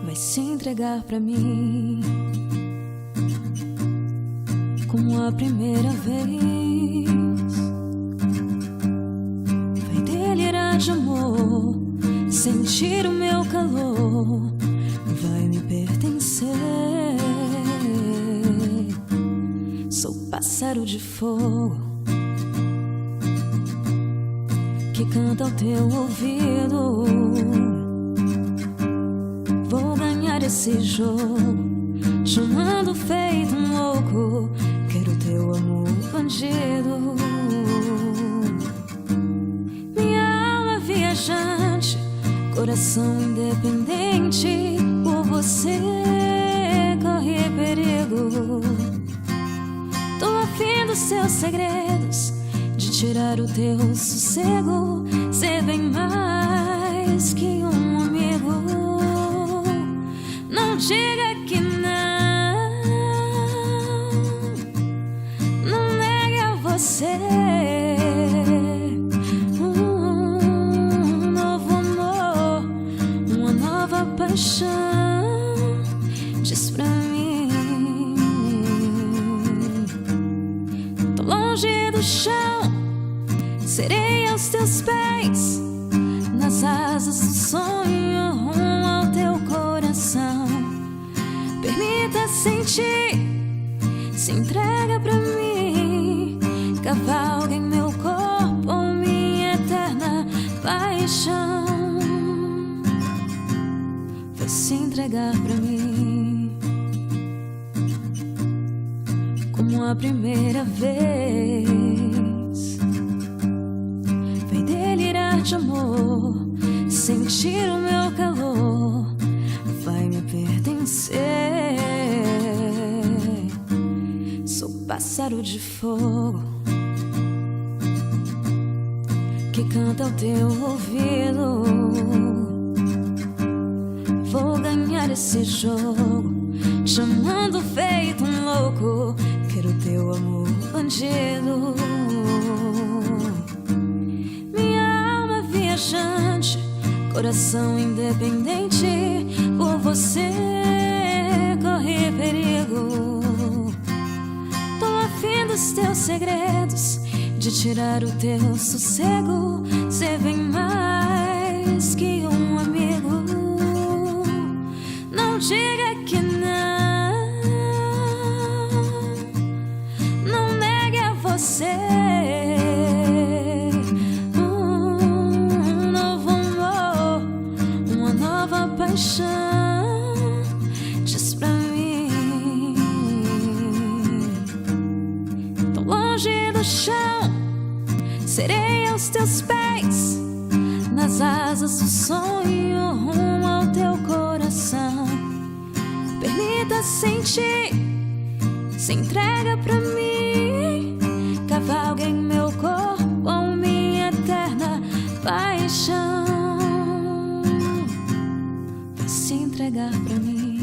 vai se entregar pra mim como a primeira vez. Vai delirar de amor, sentir o meu calor, vai me pertencer. Sou pássaro de fogo que canta ao teu ouvido. Vou ganhar esse jogo, te amando feito um louco. Quero teu amor bandido. Minha alma viajante, coração independente, por você corre perigo. Tô afim dos seus segredos, de tirar o teu sossego. Cê vem mais que um amigo. Não diga que não, não negue a você um novo amor, uma nova paixão. Diz pra mim, tô longe do chão, serei aos teus pés, nas asas do sonho, rumo ao teu coração. Permita sentir, se entrega pra mim, cavalga em meu corpo, minha eterna paixão. Vai se entregar pra mim como a primeira vez. Vai delirar de amor, sentir o meu calor, vai me pertencer. Sou pássaro de fogo que canta ao teu ouvido. Vou ganhar esse jogo, te amando feito um louco. Quero teu amor bandido. Minha alma viajante, coração independente, por você corre perigo. Tô afim dos teus segredos, de tirar o teu sossego. Cê vem mais que um amigo. Não diga que não, não negue a você um novo amor, uma nova paixão. Diz pra mim, tô longe do chão, serei aos teus pés, nas asas do sonho, rumo ao teu coração. Permita sentir, se entrega pra mim, cavalga em meu corpo, minha eterna paixão. Vai se entregar pra mim.